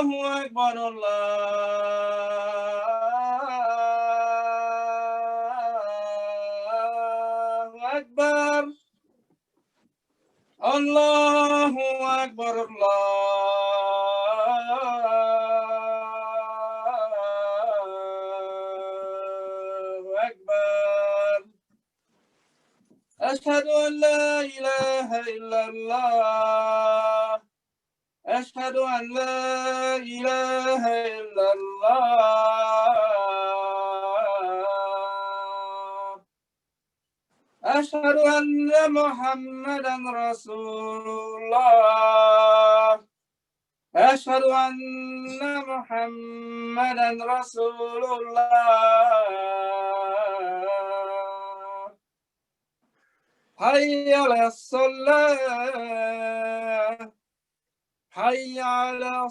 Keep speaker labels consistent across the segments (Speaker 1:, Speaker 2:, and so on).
Speaker 1: أكبر الله أكبر الله أكبر الله أكبر أشهد أن لا إله إلا الله أشهد أن لا إله إلا الله أشهد أن محمدا رسول الله أشهد أن محمدا رسول الله حي على الصلاة حي على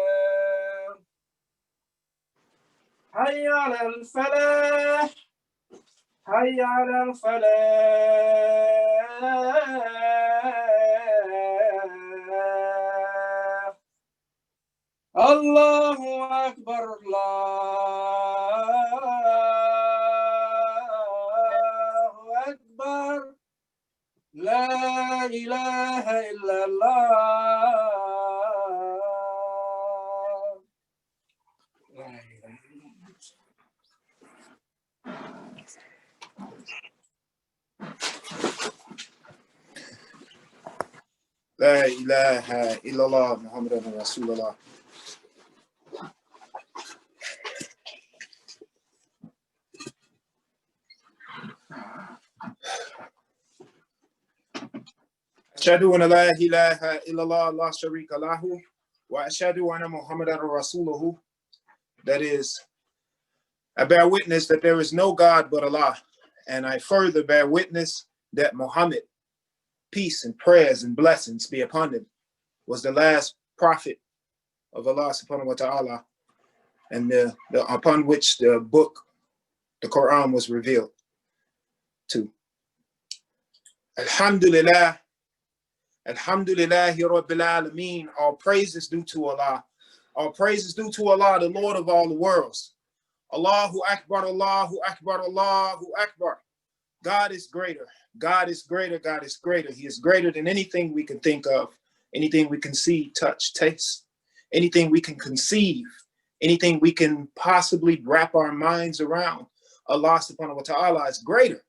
Speaker 1: الصلاة حي على الفلاح حي على الفلاح الله أكبر الله أكبر لا إله إلا الله
Speaker 2: لا إله إلا الله محمد رسول الله. أشهد أن لا إله إلا الله لا شريك له وأشهد أن محمدا رسوله. That is, I bear witness that there is no God but Allah, and I further bear witness that Muhammad, peace and prayers and blessings be upon him, was the last prophet of Allah subhanahu wa ta'ala, and upon which the book, the Quran, was revealed to. Alhamdulillah, Alhamdulillahi Rabbil Alameen. All praise is due to Allah. All praise is due to Allah, the Lord of all the worlds. Allahu Akbar, Allahu Akbar, Allahu Akbar. God is greater. God is greater. God is greater. He is greater than anything we can think of, anything we can see, touch, taste, anything we can conceive, anything we can possibly wrap our minds around. Allah subhanahu wa ta'ala is greater.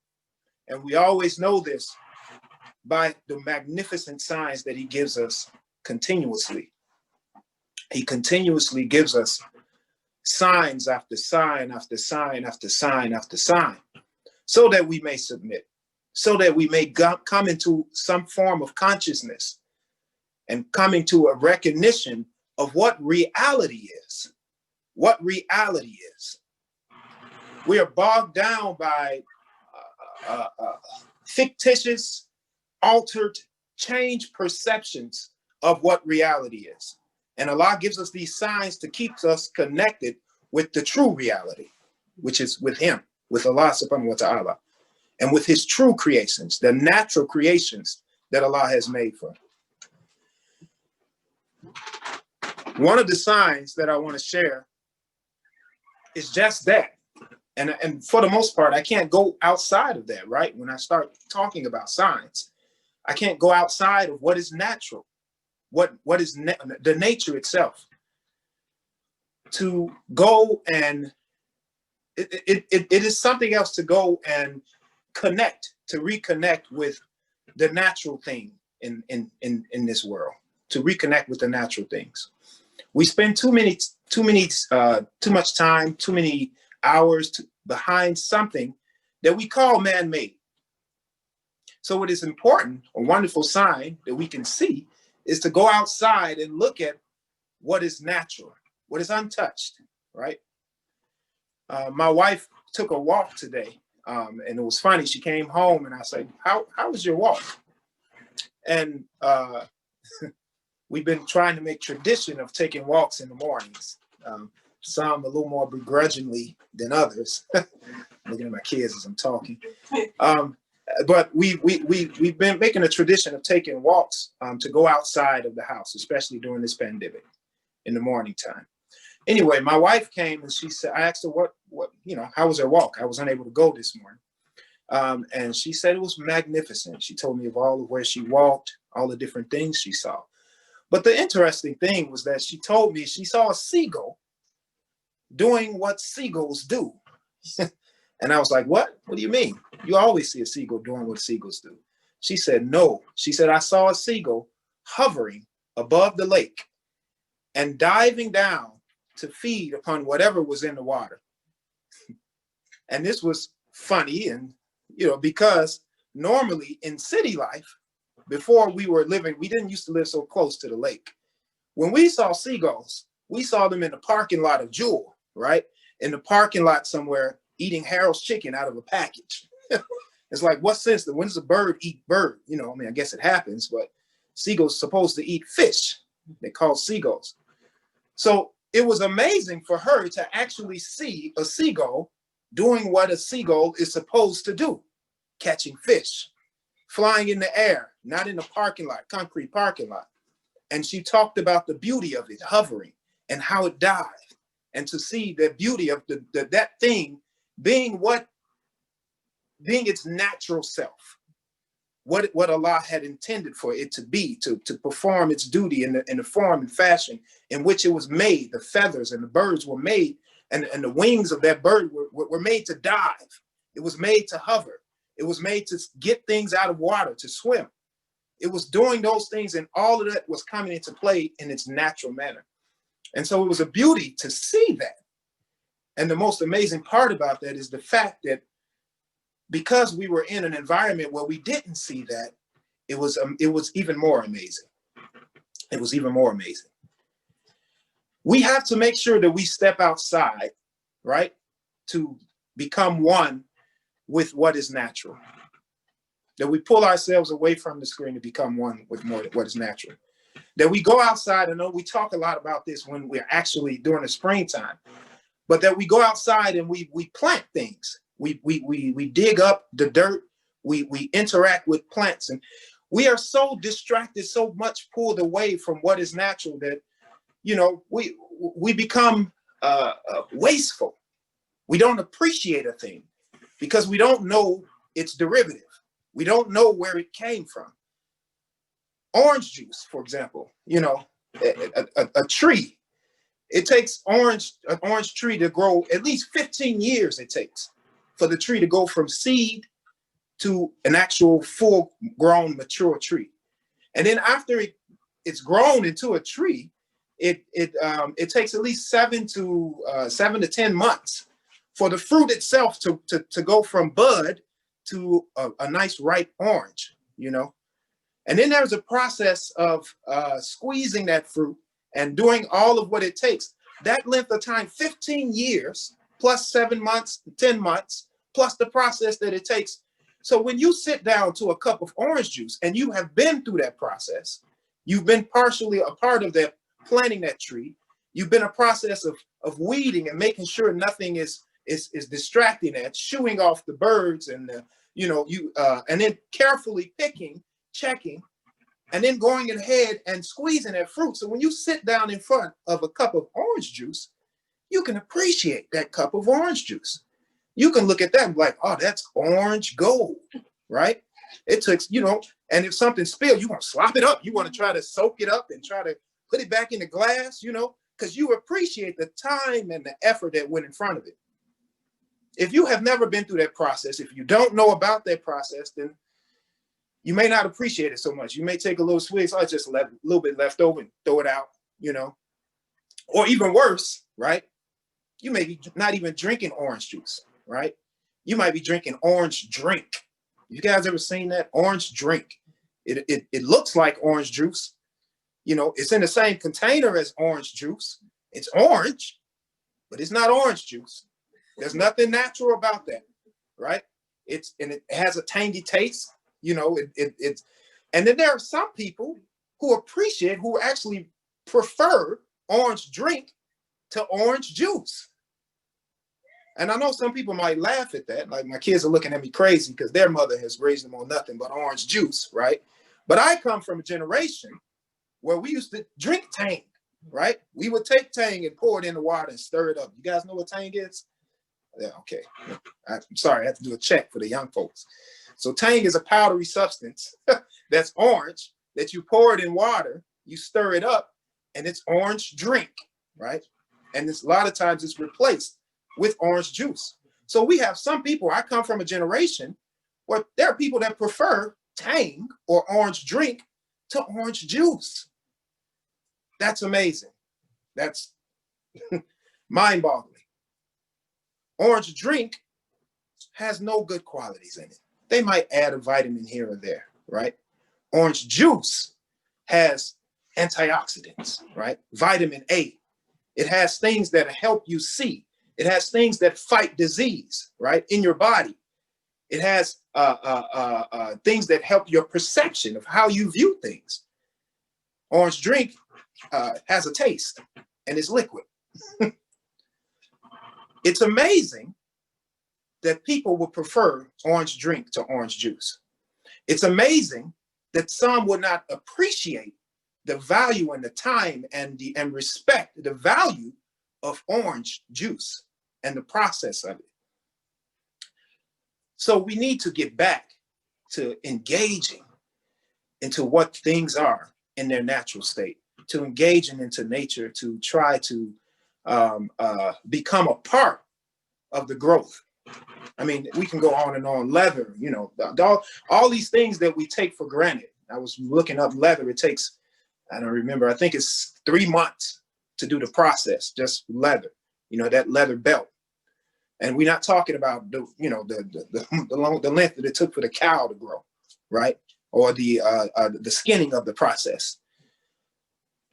Speaker 2: And we always know this by the magnificent signs that he gives us continuously. He continuously gives us signs after sign after sign after sign after sign, so that we may submit, so that we may come into some form of consciousness and come into a recognition of what reality is. What reality is. We are bogged down by fictitious, altered, changed perceptions of what reality is. And Allah gives us these signs to keep us connected with the true reality, which is with him, with Allah subhanahu wa ta'ala, and with his true creations, the natural creations that Allah has made for him. One of the signs that I want to share is just that. And for the most part, I can't go outside of that, right? When I start talking about signs, I can't go outside of what is natural, what is the nature itself. To go and it is something else to go and connect, to reconnect with the natural thing in this world, to reconnect with the natural things. We spend too much time, too many hours behind something that we call man-made. So it is important, a wonderful sign that we can see, is to go outside and look at what is natural, what is untouched, right? My wife took a walk today, and it was funny. She came home and I said, how was your walk? And we've been trying to make tradition of taking walks in the mornings. Some a little more begrudgingly than others. Looking at my kids as I'm talking. But we've been making a tradition of taking walks to go outside of the house, especially during this pandemic in the morning time. Anyway, my wife came and she said, I asked her what, how was her walk? I was unable to go this morning. And she said it was magnificent. She told me of all of where she walked, all the different things she saw. But the interesting thing was that she told me she saw a seagull doing what seagulls do. And I was like, what? What do you mean? You always see a seagull doing what seagulls do. She said, no. She said, I saw a seagull hovering above the lake and diving down to feed upon whatever was in the water. And this was funny, and because normally in city life, before we were living, we didn't used to live so close to the lake. When we saw seagulls, we saw them in the parking lot of Jewel, right? In the parking lot somewhere, eating Harold's chicken out of a package. It's like, what sense? When does a bird eat bird? I guess it happens, but seagulls supposed to eat fish. They call seagulls. So it was amazing for her to actually see a seagull doing what a seagull is supposed to do, catching fish, flying in the air, not in the parking lot, concrete parking lot. And she talked about the beauty of it hovering and how it dived, and to see the beauty of that thing being its natural self, what Allah had intended for it to be, to perform its duty in the form and fashion in which it was made. The feathers and the birds were made, and the wings of that bird were made to dive. It was made to hover. It was made to get things out of water, to swim. It was doing those things, and all of that was coming into play in its natural manner. And so it was a beauty to see that. And the most amazing part about that is the fact that because we were in an environment where we didn't see that, it was even more amazing. It was even more amazing. We have to make sure that we step outside, right, to become one with what is natural. That we pull ourselves away from the screen to become one with what is natural. That we go outside. I know we talk a lot about this when we're actually during the springtime, but that we go outside and we plant things. We dig up the dirt. We interact with plants, and we are so distracted, so much pulled away from what is natural that we become wasteful. We don't appreciate a thing because we don't know its derivative. We don't know where it came from. Orange juice, for example, a tree. It takes an orange tree to grow at least 15 years. It takes for the tree to go from seed to an actual full-grown mature tree. And then after it's grown into a tree, it takes at least 7 to 10 months for the fruit itself to go from bud to a nice ripe orange, And then there's a process of squeezing that fruit and doing all of what it takes. That length of time, 15 years, plus 7 months, 10 months, plus the process that it takes. So when you sit down to a cup of orange juice and you have been through that process, you've been partially a part of that, planting that tree, you've been a process of weeding and making sure nothing is distracting it, shooing off the birds and and then carefully picking, checking, and then going ahead and squeezing that fruit. So when you sit down in front of a cup of orange juice, you can appreciate that cup of orange juice. You can look at that and be like, oh, that's orange gold, right? It took, and if something spills, you want to slop it up. You want to try to soak it up and try to put it back in the glass, because you appreciate the time and the effort that went in front of it. If you have never been through that process, if you don't know about that process, then you may not appreciate it so much. You may take a little swig, so just a little bit left over and throw it out, Or even worse, right? You may be not even drinking orange juice, right? You might be drinking orange drink. You guys ever seen that? Orange drink. It looks like orange juice. It's in the same container as orange juice. It's orange, but it's not orange juice. There's nothing natural about that, right? It has a tangy taste. And then there are some people who actually prefer orange drink to orange juice. And I know some people might laugh at that. Like my kids are looking at me crazy because their mother has raised them on nothing but orange juice, right? But I come from a generation where we used to drink Tang, right? We would take Tang and pour it in the water and stir it up. You guys know what Tang is? Yeah, okay. I'm sorry, I have to do a check for the young folks. So Tang is a powdery substance that's orange that you pour it in water, you stir it up, and it's orange drink, right? And a lot of times it's replaced with orange juice. So we have some people, I come from a generation where there are people that prefer Tang or orange drink to orange juice. That's amazing. That's mind-boggling. Orange drink has no good qualities in it. They might add a vitamin here or there, right? Orange juice has antioxidants, right? Vitamin A. It has things that help you see. It has things that fight disease, right, in your body. It has things that help your perception of how you view things. Orange drink has a taste and it's liquid. It's amazing that people would prefer orange drink to orange juice. It's amazing that some would not appreciate the value and the time and respect the value of orange juice and the process of it. So we need to get back to engaging into what things are in their natural state, to engaging into nature, to try to become a part of the growth. I mean, we can go on and on. Leather, you know, all these things that we take for granted. I was looking up leather. It takes, I don't remember, I think it's 3 months to do the process, just leather, you know, that leather belt. And we're not talking about the, you know, the length that it took for the cow to grow, right? Or the skinning of the process.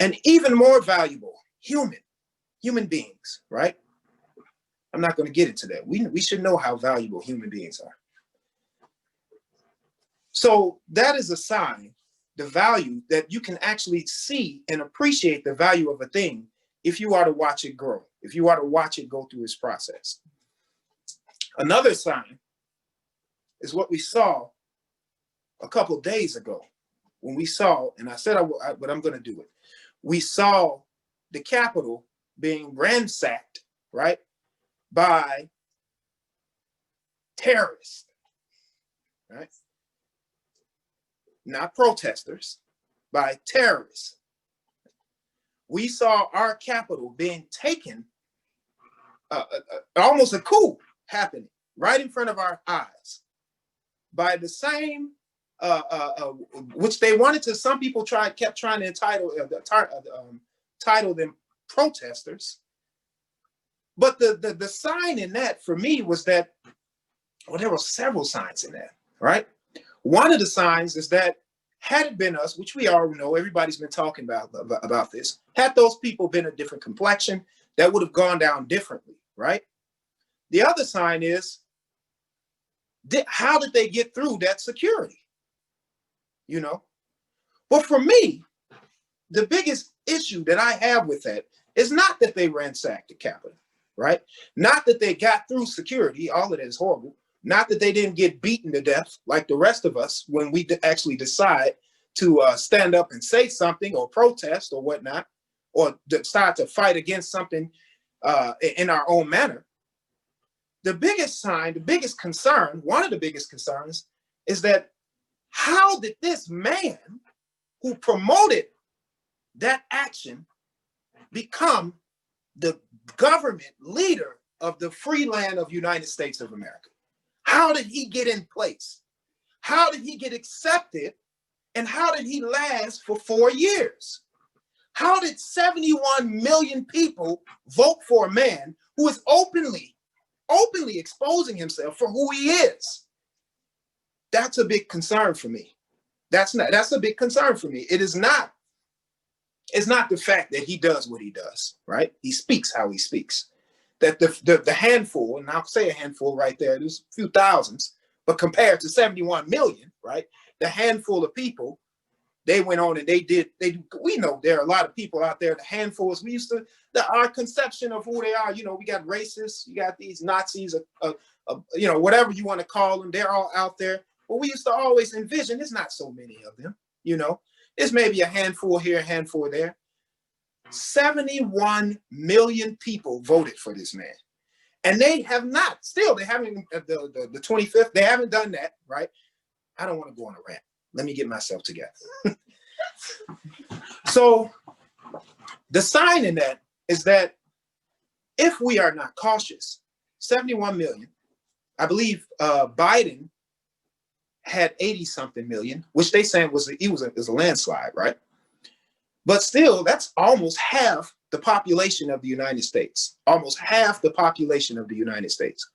Speaker 2: And even more valuable, human beings, right? I'm not going to get into that. We should know how valuable human beings are. So that is a sign, the value that you can actually see and appreciate the value of a thing if you are to watch it grow, if you are to watch it go through its process. Another sign is what we saw a couple of days ago when we saw, and I said but I'm going to do it. We saw the Capitol being ransacked, right, by terrorists, right? Not protesters, by terrorists. We saw our Capitol being taken, almost a coup happening right in front of our eyes by the same, which they wanted to, some people kept trying to title them protesters. But the sign in that for me was that, well, there were several signs in that, right? One of the signs is that had it been us, which we already know, everybody's been talking about this, had those people been a different complexion, that would have gone down differently, right? The other sign is, how did they get through that security? You know? But for me, the biggest issue that I have with that is not that they ransacked the Capitol, right? Not that they got through security, all of that is horrible. Not that they didn't get beaten to death like the rest of us when we actually decide to stand up and say something or protest or whatnot, or decide to fight against something in our own manner. The biggest sign, the biggest concern, one of the biggest concerns is that how did this man who promoted that action become the government leader of the free land of United States of America? How did he get in place? How did he get accepted? And how did he last for 4 years? How did 71 million people vote for a man who is openly exposing himself for who he is? That's a big concern for me. That's a big concern for me. It's not the fact that he does what he does, right? He speaks how he speaks. That the handful, and I'll say a handful right there, there's a few thousands, but compared to 71 million, right? The handful of people they went on and we know there are a lot of people out there, the handfuls. We used to, our conception of who they are, you know, we got racists, you got these Nazis, you know, whatever you want to call them, they're all out there. But we used to always envision there's not so many of them, you know. There's maybe a handful here, a handful there. 71 million people voted for this man. And they have not, still, they haven't, the 25th, they haven't done that, right? I don't want to go on a rant. Let me get myself together. So the sign in that is that if we are not cautious, 71 million, I believe Biden had 80-something million, which they saying was a landslide, right? But still, that's almost half the population of the United States. Almost half the population of the United States.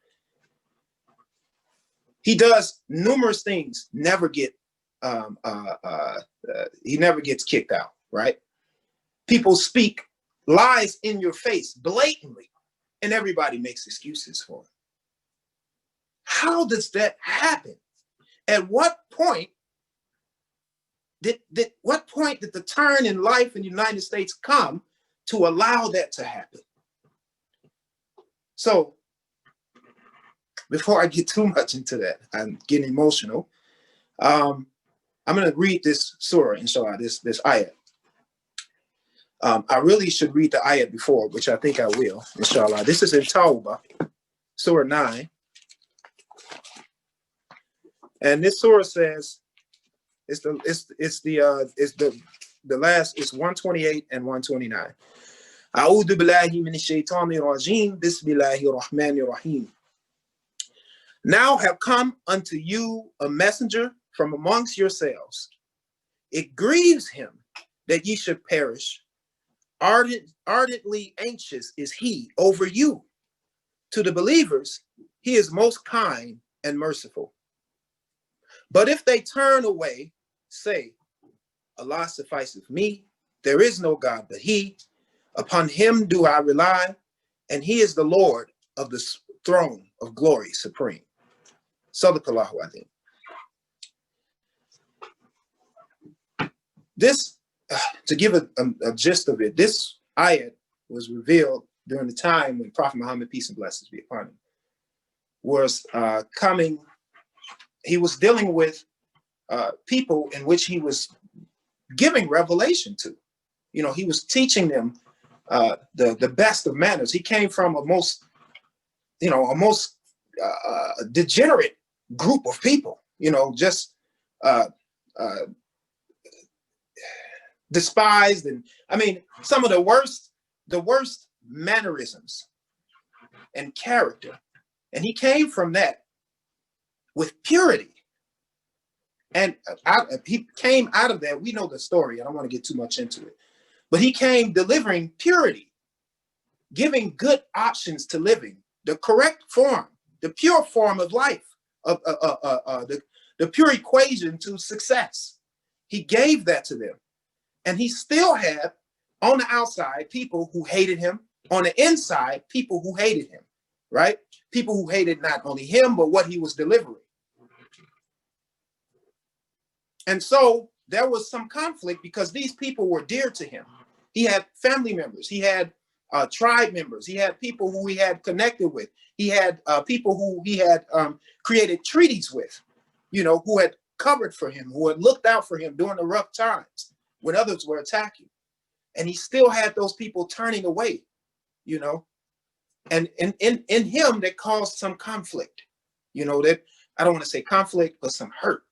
Speaker 2: He does numerous things, never get he never gets kicked out, right? People speak lies in your face blatantly, and everybody makes excuses for it. How does that happen? At what point did the turn in life in the United States come to allow that to happen? So before I get too much into that, I'm getting emotional. I'm going to read this surah, inshallah, this ayat. I really should read the ayat before, which I think I will, inshallah. This is in Tawbah, surah 9. And this surah says, it's the last, it's 128 and 129. A'udhu billahi minash shaitanir rajim, bismillahir rahmanir rahim. Now have come unto you a messenger from amongst yourselves. It grieves him that ye should perish. Ardently anxious is he over you. To the believers, he is most kind and merciful. But if they turn away, say, Allah sufficeth me, there is no God but he. Upon him do I rely, and he is the Lord of the throne of glory supreme. Sadaqallahu azim. This, to give a gist of it, this ayat was revealed during the time when Prophet Muhammad, peace and blessings be upon him, was coming. He was dealing with people in which he was giving revelation to. You know, he was teaching them the best of manners. He came from a most degenerate group of people, you know, just despised, and I mean, some of the worst mannerisms and character. And he came from that with purity. And he came out of that. We know the story. I don't want to get too much into it. But he came delivering purity, giving good options to living, the correct form, the pure form of life, the pure equation to success. He gave that to them. And he still had, on the outside, people who hated him. On the inside, people who hated him, right? People who hated not only him, but what he was delivering. And so there was some conflict because these people were dear to him. He had family members. He had tribe members. He had people who he had connected with. He had people who he had created treaties with, you know, who had covered for him, who had looked out for him during the rough times when others were attacking. And he still had those people turning away, you know. And in him, that caused some conflict, you know, that I don't want to say conflict, but some hurt.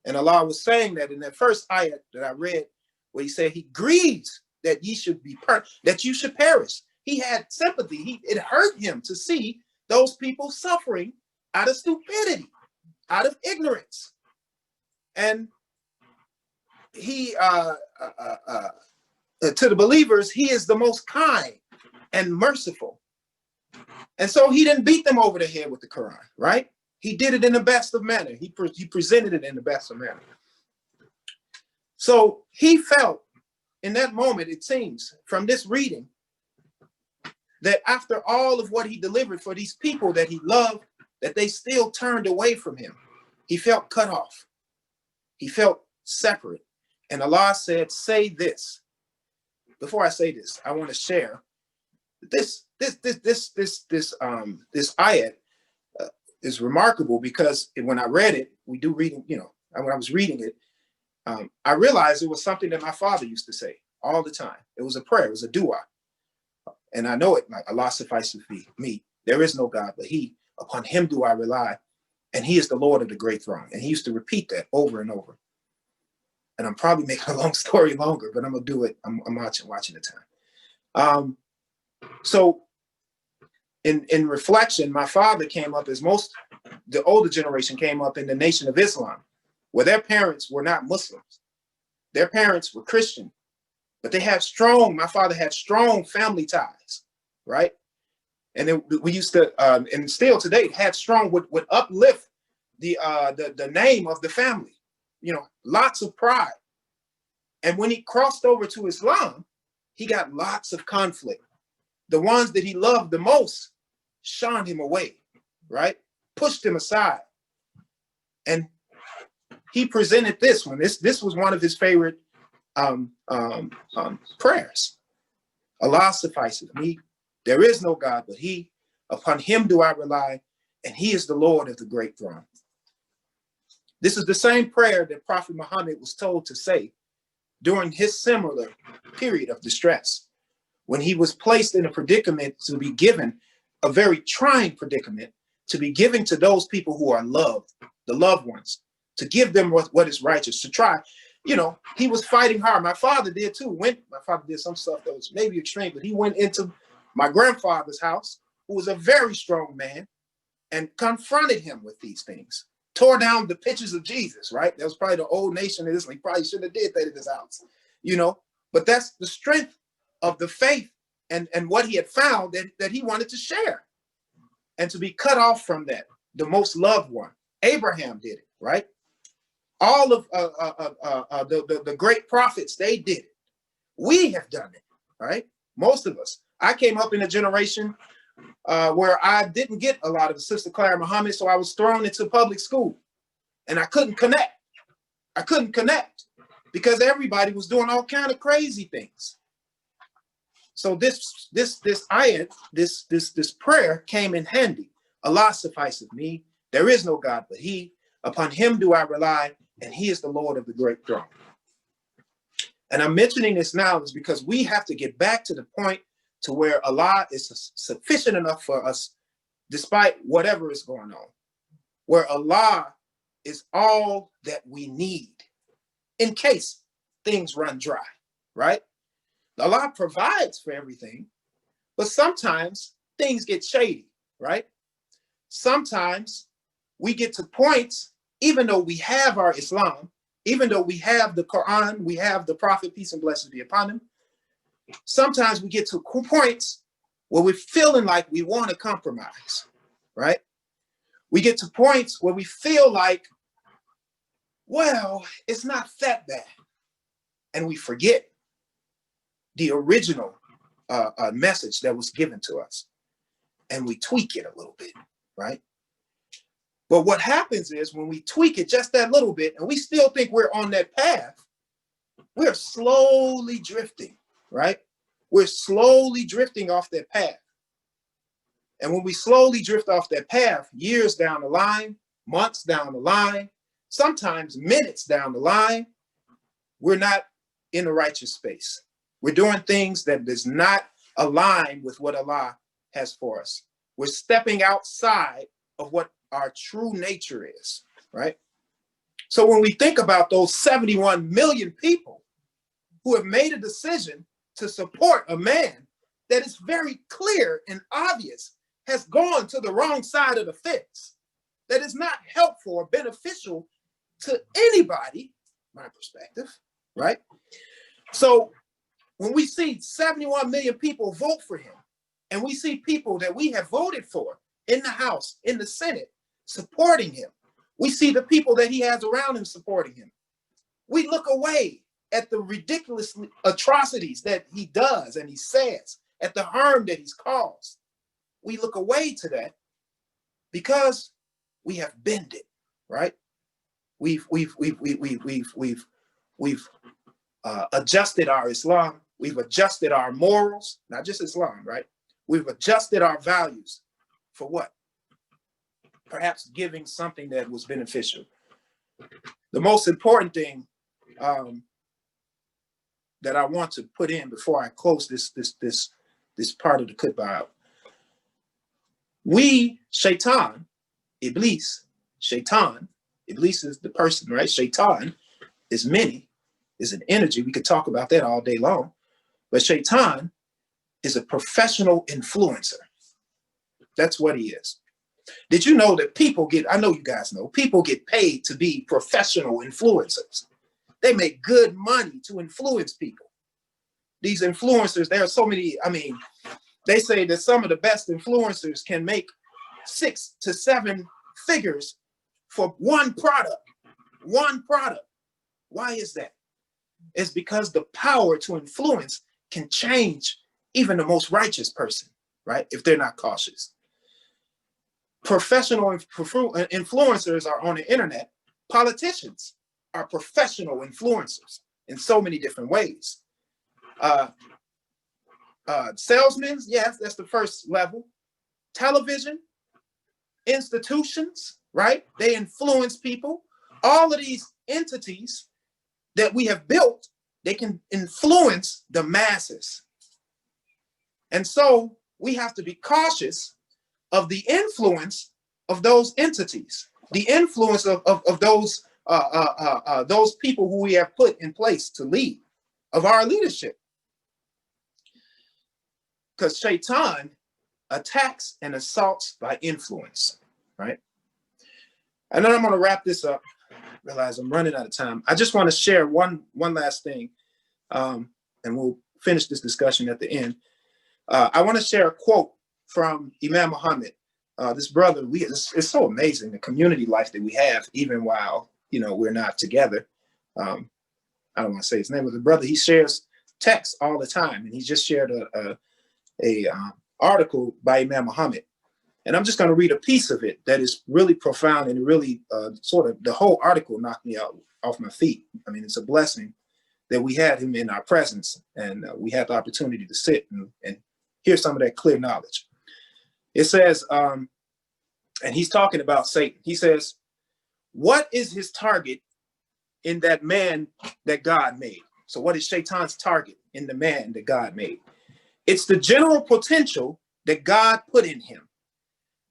Speaker 2: And Allah was saying that in that first ayat that I read, where he said he grieves that ye should be that you should perish. He had sympathy. It hurt him to see those people suffering out of stupidity, out of ignorance. And he to the believers, he is the most kind and merciful. And so he didn't beat them over the head with the Quran, right? He did it in the best of manner. He presented it in the best of manner. So he felt in that moment, it seems, from this reading, that after all of what he delivered for these people that he loved, that they still turned away from him. He felt cut off. He felt separate. And Allah said, say this. Before I say this, I want to share this ayat is remarkable because when I read it, we do reading, you know, when I was reading it, I realized it was something that my father used to say all the time. It was a prayer, it was a dua. And I know it, like, Allah suffices me. There is no God but He. Upon Him do I rely. And He is the Lord of the great throne. And he used to repeat that over and over. And I'm probably making a long story longer, but I'm going to do it. I'm watching the time. So in reflection, my father came up as the older generation came up in the Nation of Islam, where their parents were not Muslims. Their parents were Christian, but they had my father had strong family ties, right? And then we used to, and still today, had strong, would uplift the name of the family, you know, lots of pride. And when he crossed over to Islam, he got lots of conflict. The ones that he loved the most shunned him away, right? Pushed him aside. And he presented this one. This was one of his favorite prayers. Allah suffices me. There is no God but He. Upon Him do I rely, and He is the Lord of the great throne. This is the same prayer that Prophet Muhammad was told to say during his similar period of distress, when he was placed in a predicament to be given, a very trying predicament, to be given to those people who are loved, the loved ones, to give them what is righteous, to try. You know, he was fighting hard. My father did too. My father did some stuff that was maybe extreme, but he went into my grandfather's house, who was a very strong man, and confronted him with these things. Tore down the pictures of Jesus, right? That was probably the old nation of Islam. He probably shouldn't have did that in his house, you know. But that's the strength of the faith and what he had found that he wanted to share. And to be cut off from that, the most loved one. Abraham did it, right? All of the great prophets, they did it. We have done it, right? Most of us. I came up in a generation where I didn't get a lot of Sister Clara Muhammad, so I was thrown into public school, and I couldn't connect. I couldn't connect because everybody was doing all kind of crazy things. So this ayat, this prayer came in handy. Allah suffices me. There is no God but He. Upon Him do I rely, and He is the Lord of the great throne. And I'm mentioning this now is because we have to get back to the point to where Allah is sufficient enough for us, despite whatever is going on, where Allah is all that we need in case things run dry, right? Allah provides for everything, but sometimes things get shady, right? Sometimes we get to points, even though we have our Islam, even though we have the Quran, we have the Prophet, peace and blessings be upon him, sometimes we get to points where we're feeling like we want to compromise, right? We get to points where we feel like, well, it's not that bad. And we forget the original message that was given to us. And we tweak it a little bit, right? But what happens is when we tweak it just that little bit, and we still think we're on that path, we're slowly drifting, right? We're slowly drifting off that path. And when we slowly drift off that path, years down the line, months down the line, sometimes minutes down the line, we're not in the righteous space. We're doing things that does not align with what Allah has for us. We're stepping outside of what our true nature is, right? So when we think about those 71 million people who have made a decision to support a man that is very clear and obvious has gone to the wrong side of the fence, that is not helpful or beneficial to anybody, my perspective, right? So when we see 71 million people vote for him, and we see people that we have voted for in the House, in the Senate, supporting him, we see the people that he has around him supporting him, we look away at the ridiculous atrocities that he does and he says, at the harm that he's caused. We look away to that because we have bended, right? We've adjusted our Islam. We've adjusted our morals, not just Islam, right? We've adjusted our values for what? Perhaps giving something that was beneficial. The most important thing that I want to put in before I close this part of the khutbah out. We, Shaitan, Iblis, Shaitan, Iblis is the person, right? Shaitan is many, is an energy. We could talk about that all day long. But Shaitan is a professional influencer. That's what he is. Did you know that people get, I know you guys know, people get paid to be professional influencers. They make good money to influence people. These influencers, there are so many, I mean, they say that some of the best influencers can make 6 to 7 figures for one product. One product. Why is that? It's because the power to influence can change even the most righteous person, right? If they're not cautious. Professional influencers are on the internet. Politicians are professional influencers in so many different ways. Salesmen, yes, that's the first level. Television, institutions, right? They influence people. All of these entities that we have built, they can influence the masses. And so we have to be cautious of the influence of those entities, the influence of those people who we have put in place to lead, of our leadership. Because Shaitan attacks and assaults by influence, right? And then I'm going to wrap this up. Realize I'm running out of time. I just want to share one last thing, and we'll finish this discussion at the end. I want to share a quote from Imam Muhammad. This brother, it's so amazing, the community life that we have, even while, you know, we're not together. I don't want to say his name, but the brother, he shares texts all the time, and he just shared a article by Imam Muhammad. And I'm just going to read a piece of it that is really profound and really sort of, the whole article knocked me out off my feet. I mean, it's a blessing that we had him in our presence, and we had the opportunity to sit and hear some of that clear knowledge. It says, and he's talking about Satan. He says, what is his target in that man that God made? So what is Shaitan's target in the man that God made? It's the general potential that God put in him.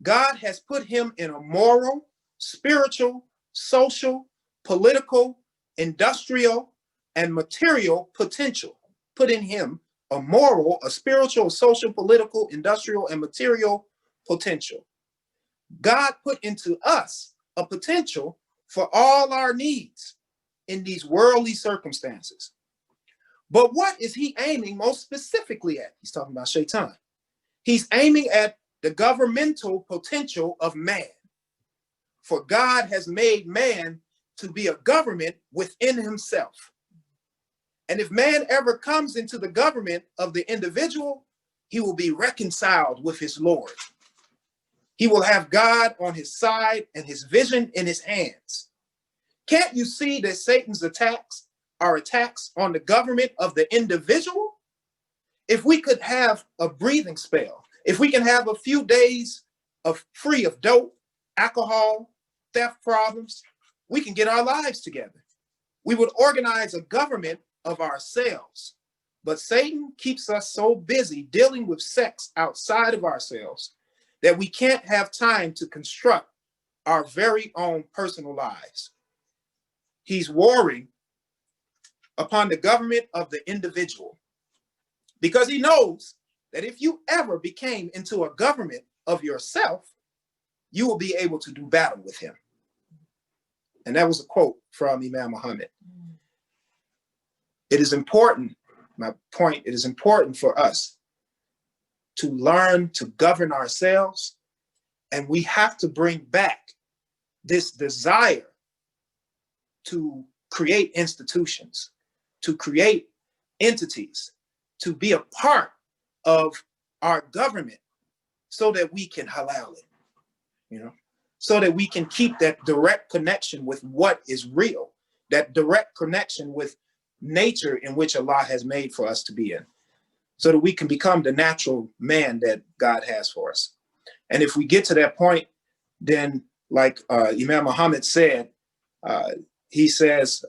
Speaker 2: God has put him in a moral, spiritual, social, political, industrial, and material potential. Put in him a moral, a spiritual, social, political, industrial, and material potential. God put into us a potential for all our needs in these worldly circumstances. But what is he aiming most specifically at? He's talking about Shaitan. He's aiming at the governmental potential of man. For God has made man to be a government within himself. And if man ever comes into the government of the individual, he will be reconciled with his Lord. He will have God on his side and his vision in his hands. Can't you see that Satan's attacks are attacks on the government of the individual? If we could have a breathing spell, if we can have a few days of free of dope, alcohol, theft problems, we can get our lives together. We would organize a government of ourselves. But Satan keeps us so busy dealing with sex outside of ourselves that we can't have time to construct our very own personal lives. He's warring upon the government of the individual because he knows that if you ever became into a government of yourself, you will be able to do battle with him. And that was a quote from Imam Muhammad. It is important, my point, it is important for us to learn to govern ourselves, and we have to bring back this desire to create institutions, to create entities, to be a part of our government so that we can halal it, you know, so that we can keep that direct connection with what is real, that direct connection with nature in which Allah has made for us to be in, so that we can become the natural man that God has for us. And if we get to that point, then like Imam Muhammad said, he says,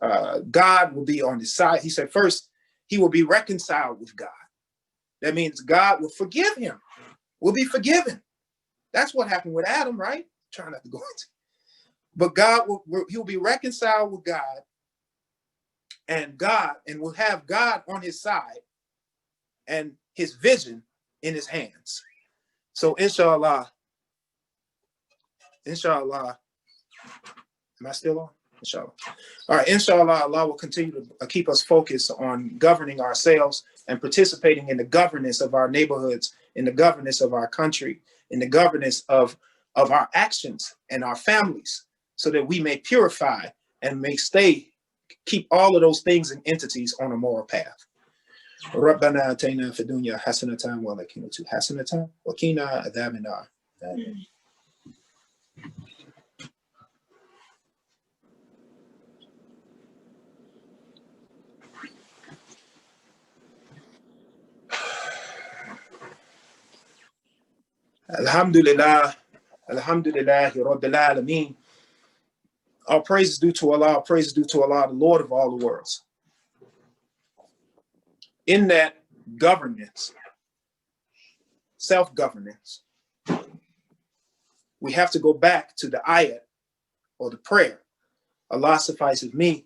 Speaker 2: God will be on his side. He said, first, he will be reconciled with God. That means God will forgive him, will be forgiven. That's what happened with Adam, right? Trying not to go into. But God he'll be reconciled with God, and will have God on his side and his vision in his hands. So inshallah, am I still on? Inshallah. All right, inshallah, Allah will continue to keep us focused on governing ourselves and participating in the governance of our neighborhoods, in the governance of our country, in the governance of our actions and our families, so that we may purify and may keep all of those things and entities on a moral path. ربنا آتينا في الدنيا حسنة والآخرة حسنة وقنا عذاب النار. Alhamdulillah, Alhamdulillah, Rabbil Alameen. All praise is due to Allah, praise is due to Allah, the Lord of all the worlds. In that governance, self-governance, we have to go back to the ayat or the prayer. Allah suffices me,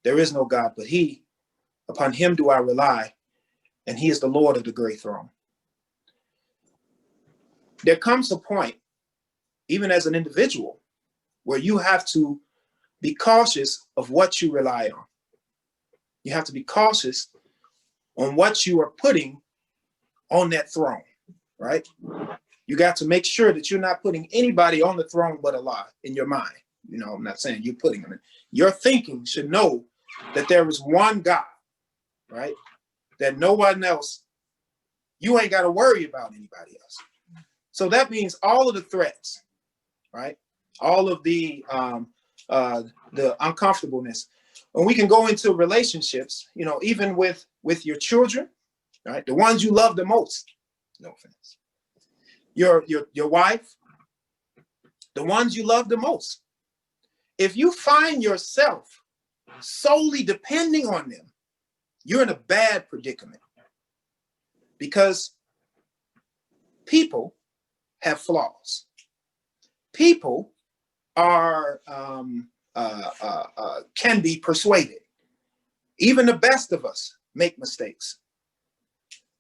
Speaker 2: there is no God but He. Upon Him do I rely, and He is the Lord of the great throne. There comes a point, even as an individual, where you have to be cautious of what you rely on. You have to be cautious on what you are putting on that throne, right? You got to make sure that you're not putting anybody on the throne but Allah in your mind. You know, I'm not saying you're putting them in. Your thinking should know that there is one God, right? That no one else, you ain't got to worry about anybody else. So that means all of the threats, right? All of the uncomfortableness. And we can go into relationships, you know, even with your children, right? The ones you love the most, no offense. Your wife, the ones you love the most. If you find yourself solely depending on them, you're in a bad predicament, because people have flaws. People are can be persuaded. Even the best of us make mistakes.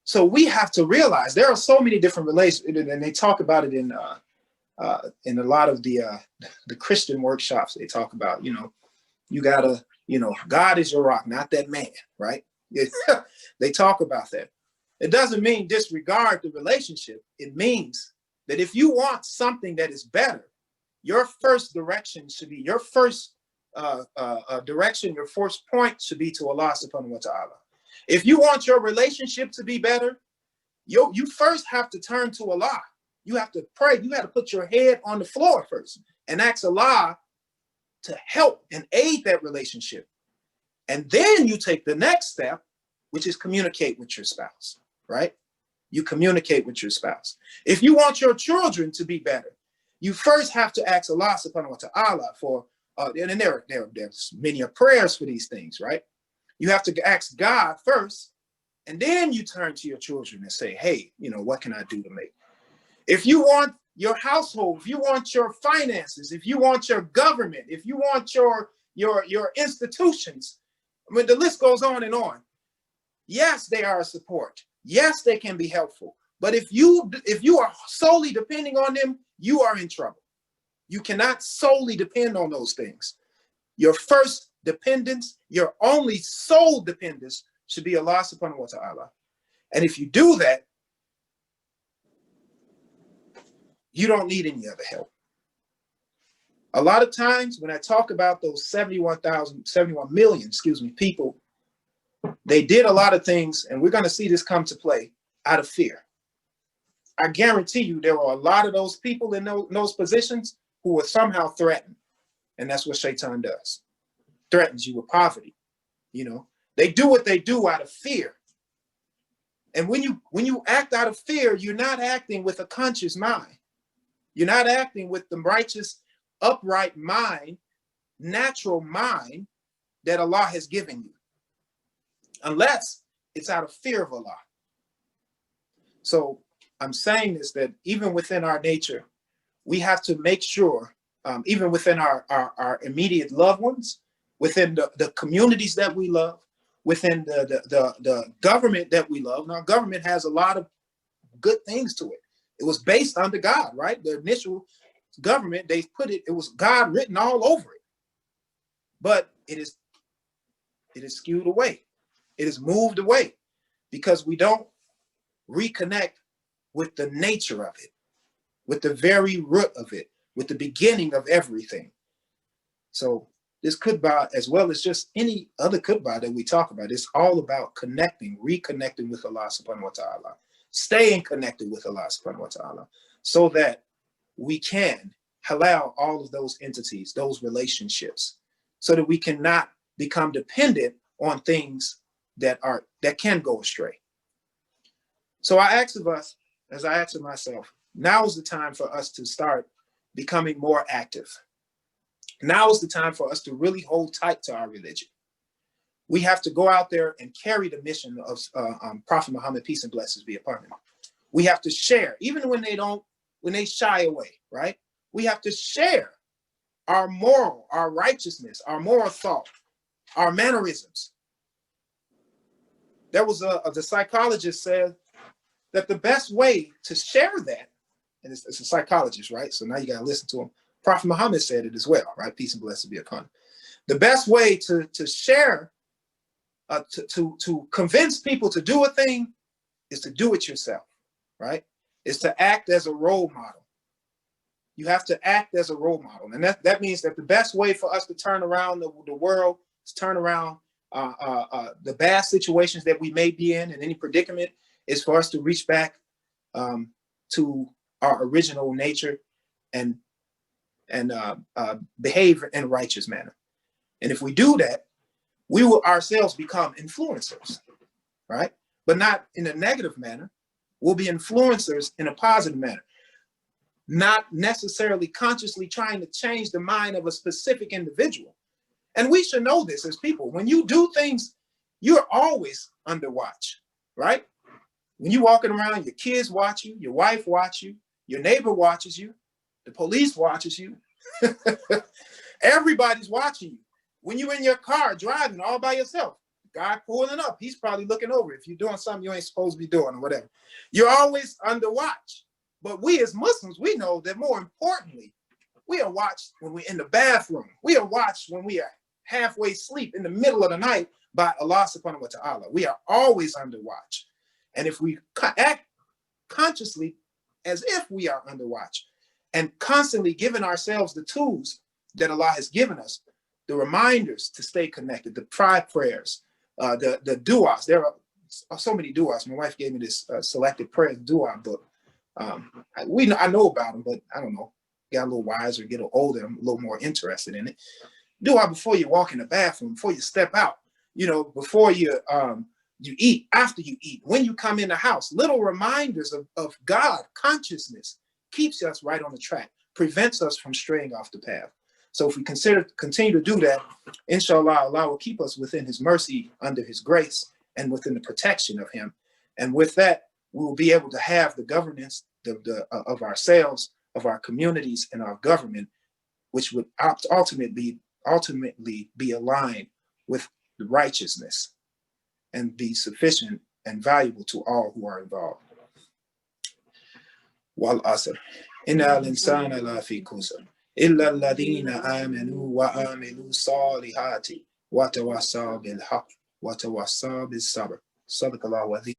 Speaker 2: So we have to realize there are so many different relations, and they talk about it in a lot of the Christian workshops. They talk about, you know, you gotta, you know, God is your rock, not that man, right? They talk about that. It doesn't mean disregard the relationship. It means that if you want something that is better, your first direction should be, your first direction, your first point should be to Allah subhanahu wa ta'ala. If you want your relationship to be better, you first have to turn to Allah. You have to pray. You have to put your head on the floor first and ask Allah to help and aid that relationship. And then you take the next step, which is communicate with your spouse, right? You communicate with your spouse. If you want your children to be better, you first have to ask Allah subhanahu wa ta'ala for, and there's many prayers for these things, right? You have to ask God first, and then you turn to your children and say, hey, you know, what can I do to make? If you want your household, if you want your finances, if you want your government, if you want your institutions, I mean, the list goes on and on. Yes, they are a support. Yes, they can be helpful. But if you are solely depending on them, you are in trouble. You cannot solely depend on those things. Your first dependence, your only sole dependence should be Allah subhanahu wa ta'ala. And if you do that, you don't need any other help. A lot of times when I talk about those 71 million people, they did a lot of things, and we're going to see this come to play out of fear. I guarantee you there were a lot of those people in those positions who were somehow threatened. And that's what Shaitan does. Threatens you with poverty, you know, They do what they do out of fear. And when you act out of fear, you're not acting with a conscious mind. You're not acting with the righteous, upright mind, natural mind that Allah has given you, unless it's out of fear of Allah. So I'm saying this, that even within our nature, we have to make sure, even within our immediate loved ones, within the communities that we love, within the government that we love. Now, government has a lot of good things to it. It was based under God, right? The initial government, they put it, it was God written all over it. But it is skewed away. It is moved away because we don't reconnect with the nature of it, with the very root of it, with the beginning of everything. So this khutbah, as well as just any other khutbah that we talk about, it's all about connecting, reconnecting with Allah subhanahu wa ta'ala, staying connected with Allah subhanahu wa ta'ala, so that we can halal all of those entities, those relationships, so that we cannot become dependent on things that can go astray. So I ask of us, as I ask of myself, now is the time for us to start becoming more active. Now is the time for us to really hold tight to our religion. We have to go out there and carry the mission of Prophet Muhammad, peace and blessings be upon him. We have to share, even when they shy away, right? We have to share our moral, our righteousness, our moral thought, our mannerisms. There was the psychologist said that the best way to share that, and it's a psychologist, right? So now you got to listen to him. Prophet Muhammad said it as well, right? Peace and blessings be upon him. The best way to share, to convince people to do a thing is to do it yourself, right? Is to act as a role model. You have to act as a role model. And that means that the best way for us to turn around the world, to turn around the bad situations that we may be in any predicament, is for us to reach back to our original nature and behave in a righteous manner. And if we do that, we will ourselves become influencers, right? But not in a negative manner. We'll be influencers in a positive manner, not necessarily consciously trying to change the mind of a specific individual. And we should know this as people. When you do things, you're always under watch, right? When you're walking around, your kids watch you, your wife watch you, your neighbor watches you, the police watches you. Everybody's watching you. When you're in your car driving all by yourself, the guy pulling up, he's probably looking over if you're doing something you ain't supposed to be doing or whatever. You're always under watch. But we as Muslims, we know that more importantly, we are watched when we're in the bathroom. We are watched when we are halfway asleep in the middle of the night by Allah subhanahu wa ta'ala. We are always under watch. And if we act consciously as if we are under watch and constantly giving ourselves the tools that Allah has given us, the reminders to stay connected, the prayers, the du'as. There are so many du'as. My wife gave me this selected prayer du'a book. I know about them, but I don't know. Get a little wiser, get a little older, I'm a little more interested in it. Du'a before you walk in the bathroom, before you step out, before you eat, after you eat, when you come in the house. Little reminders of God consciousness keeps us right on the track, prevents us from straying off the path. So if we continue to do that, inshallah, Allah will keep us within his mercy, under his grace, and within the protection of him. And with that, we will be able to have the governance of ourselves, of our communities, and our government, which would ultimately be aligned with the righteousness and be sufficient and valuable to all who are involved. Wal asr. Inna al-insana la fi kusr. إلا الذين آمنوا وعملوا الصالحات وتواصوا بالحق وتواصوا بالصبر. صدق الله العظيم.